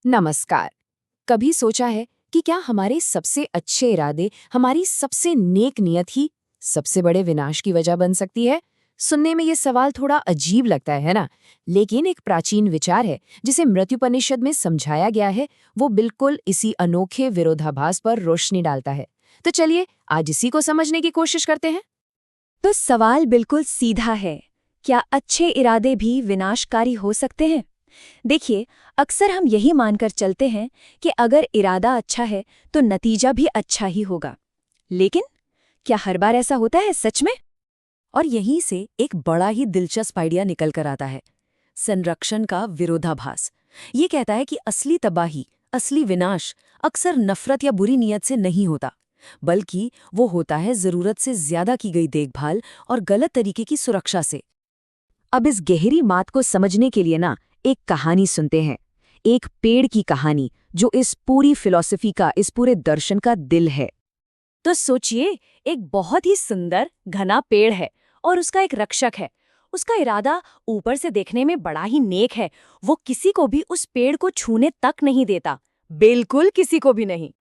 नमस्कार। कभी सोचा है कि क्या हमारे सबसे अच्छे इरादे, हमारी सबसे नेक नियत ही सबसे बड़े विनाश की वजह बन सकती है? सुनने में ये सवाल थोड़ा अजीब लगता है ना? लेकिन एक प्राचीन विचार है जिसे मृत्युपनिषद में समझाया गया है, वो बिल्कुल इसी अनोखे विरोधाभास पर रोशनी डालता है। तो चलिए आज इसी को समझने की कोशिश करते हैं। तो सवाल बिल्कुल सीधा है। क्या अच्छे इरादे भी विनाशकारी हो सकते हैं? देखिए, अक्सर हम यही मानकर चलते हैं कि अगर इरादा अच्छा है तो नतीजा भी अच्छा ही होगा। लेकिन क्या हर बार ऐसा होता है सच में? और यहीं से एक बड़ा ही दिलचस्प आइडिया निकल कर आता है, संरक्षण का विरोधाभास। ये कहता है कि असली तबाही, असली विनाश अक्सर नफरत या बुरी नीयत से नहीं होता, बल्कि वो होता है जरूरत से ज्यादा की गई देखभाल और गलत तरीके की सुरक्षा से। अब इस गहरी बात को समझने के लिए ना एक कहानी सुनते हैं। एक पेड़ की कहानी जो इस पूरी फिलॉसफी का, इस पूरे दर्शन का दिल है। तो सोचिए, एक बहुत ही सुंदर घना पेड़ है और उसका एक रक्षक है। उसका इरादा ऊपर से देखने में बड़ा ही नेक है। वो किसी को भी उस पेड़ को छूने तक नहीं देता, बिल्कुल किसी को भी नहीं।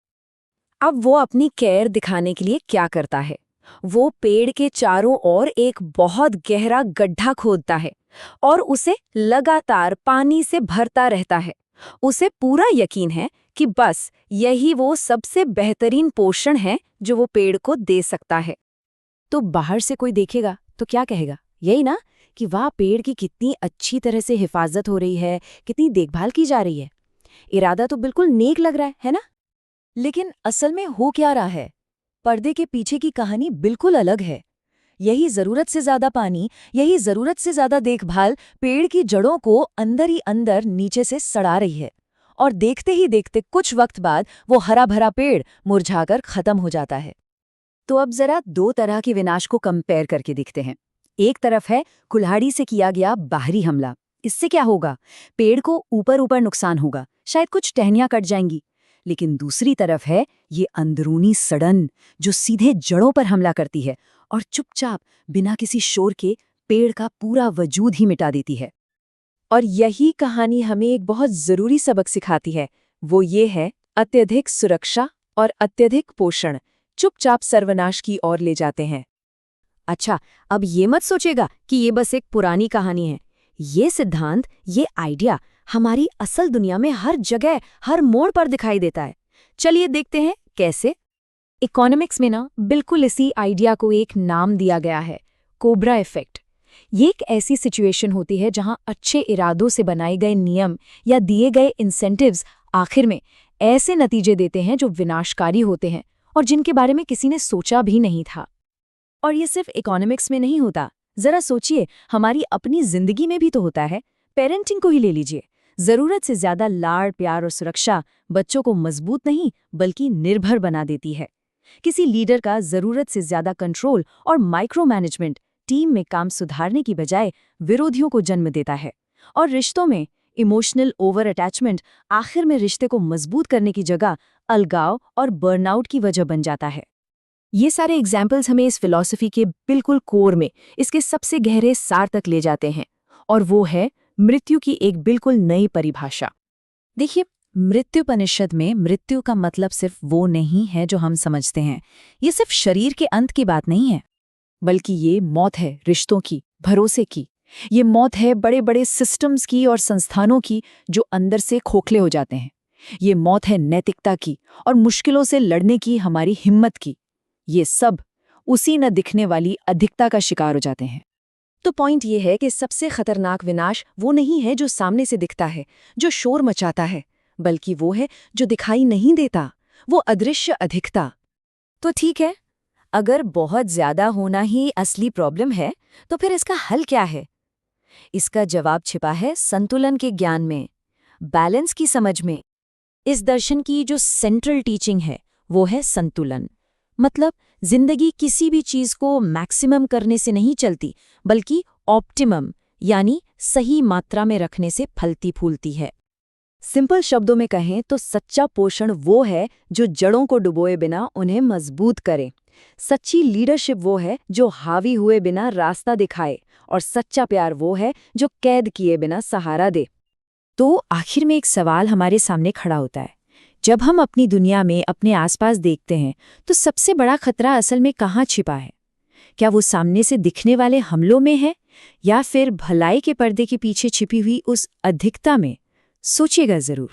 अब वो अपनी केयर दिखाने के लिए क्या करता है? वो पेड़ के चारों ओर एक बहुत गहरा गड्ढा खोदता है और उसे लगातार पानी से भरता रहता है। उसे पूरा यकीन है कि बस यही वो सबसे बेहतरीन पोषण है जो वो पेड़ को दे सकता है। तो बाहर से कोई देखेगा तो क्या कहेगा? यही ना, कि वाह, पेड़ की कितनी अच्छी तरह से हिफाजत हो रही है, कितनी देखभाल की जा रही है। इरादा तो बिल्कुल नेक लग रहा है ना? लेकिन असल में हो क्या रहा है? पर्दे के पीछे की कहानी बिल्कुल अलग है। यही जरूरत से ज्यादा पानी, यही जरूरत से ज्यादा देखभाल पेड़ की जड़ों को अंदर ही अंदर नीचे से सड़ा रही है। और देखते ही देखते कुछ वक्त बाद वो हरा भरा पेड़ मुरझाकर खत्म हो जाता है। तो अब जरा दो तरह के विनाश को कंपेयर करके देखते हैं। एक तरफ है कुल्हाड़ी से किया गया बाहरी हमला। इससे क्या होगा? पेड़ को ऊपर ऊपर नुकसान होगा, शायद कुछ टहनियां कट जाएंगी। लेकिन दूसरी तरफ है ये अंदरूनी सड़न, जो सीधे जड़ों पर हमला करती है और चुपचाप बिना किसी शोर के पेड़ का पूरा वजूद ही मिटा देती है। और यही कहानी हमें एक बहुत जरूरी सबक सिखाती है। वो ये है, अत्यधिक सुरक्षा और अत्यधिक पोषण चुपचाप सर्वनाश की ओर ले जाते हैं। अच्छा, अब ये मत सोचेगा कि ये बस एक पुरानी कहानी है। ये सिद्धांत, ये आइडिया हमारी असल दुनिया में हर जगह, हर मोड़ पर दिखाई देता है। चलिए देखते हैं कैसे। इकोनॉमिक्स में ना बिल्कुल इसी आइडिया को एक नाम दिया गया है, कोब्रा इफेक्ट। ये एक ऐसी सिचुएशन होती है जहां अच्छे इरादों से बनाए गए नियम या दिए गए इंसेंटिव्स आखिर में ऐसे नतीजे देते हैं जो विनाशकारी होते हैं और जिनके बारे में किसी ने सोचा भी नहीं था। और ये सिर्फ इकोनॉमिक्स में नहीं होता, जरा सोचिए, हमारी अपनी जिंदगी में भी तो होता है। पेरेंटिंग को ही ले लीजिए। जरूरत से ज्यादा लाड़, प्यार और सुरक्षा बच्चों को मजबूत नहीं बल्कि निर्भर बना देती है। किसी लीडर का जरूरत से ज्यादा कंट्रोल और माइक्रो मैनेजमेंट टीम में काम सुधारने की बजाय विरोधियों को जन्म देता है। और रिश्तों में इमोशनल ओवर अटैचमेंट आखिर में रिश्ते को मजबूत करने की जगह अलगाव और बर्नआउट की वजह बन जाता है। ये सारे एग्जाम्पल्स हमें इस फिलॉसफी के बिल्कुल कोर में, इसके सबसे गहरे सार तक ले जाते हैं, और वो है मृत्यु की एक बिल्कुल नई परिभाषा। देखिए, मृत्युपनिषद में मृत्यु का मतलब सिर्फ वो नहीं है जो हम समझते हैं। ये सिर्फ शरीर के अंत की बात नहीं है, बल्कि ये मौत है रिश्तों की, भरोसे की। ये मौत है बड़े बड़े सिस्टम्स की और संस्थानों की जो अंदर से खोखले हो जाते हैं। ये मौत है नैतिकता की और मुश्किलों से लड़ने की हमारी हिम्मत की। ये सब उसी न दिखने वाली अधिकता का शिकार हो जाते हैं। तो पॉइंट ये है कि सबसे खतरनाक विनाश वो नहीं है जो सामने से दिखता है, जो शोर मचाता है, बल्कि वो है जो दिखाई नहीं देता, वो अदृश्य अधिकता। तो ठीक है, अगर बहुत ज्यादा होना ही असली प्रॉब्लम है, तो फिर इसका हल क्या है? इसका जवाब छिपा है संतुलन के ज्ञान में, बैलेंस की समझ में। इस दर्शन की जो सेंट्रल टीचिंग है वो है संतुलन। मतलब जिंदगी किसी भी चीज को मैक्सिमम करने से नहीं चलती, बल्कि ऑप्टिमम यानी सही मात्रा में रखने से फलती फूलती है। सिंपल शब्दों में कहें तो सच्चा पोषण वो है जो जड़ों को डुबोए बिना उन्हें मजबूत करे। सच्ची लीडरशिप वो है जो हावी हुए बिना रास्ता दिखाए, और सच्चा प्यार वो है जो कैद किए बिना सहारा दे। तो आखिर में एक सवाल हमारे सामने खड़ा होता है। जब हम अपनी दुनिया में अपने आसपास देखते हैं तो सबसे बड़ा खतरा असल में कहाँ छिपा है? क्या वो सामने से दिखने वाले हमलों में है या फिर भलाई के पर्दे के पीछे छिपी हुई उस अधिकता में? सोचिएगा जरूर।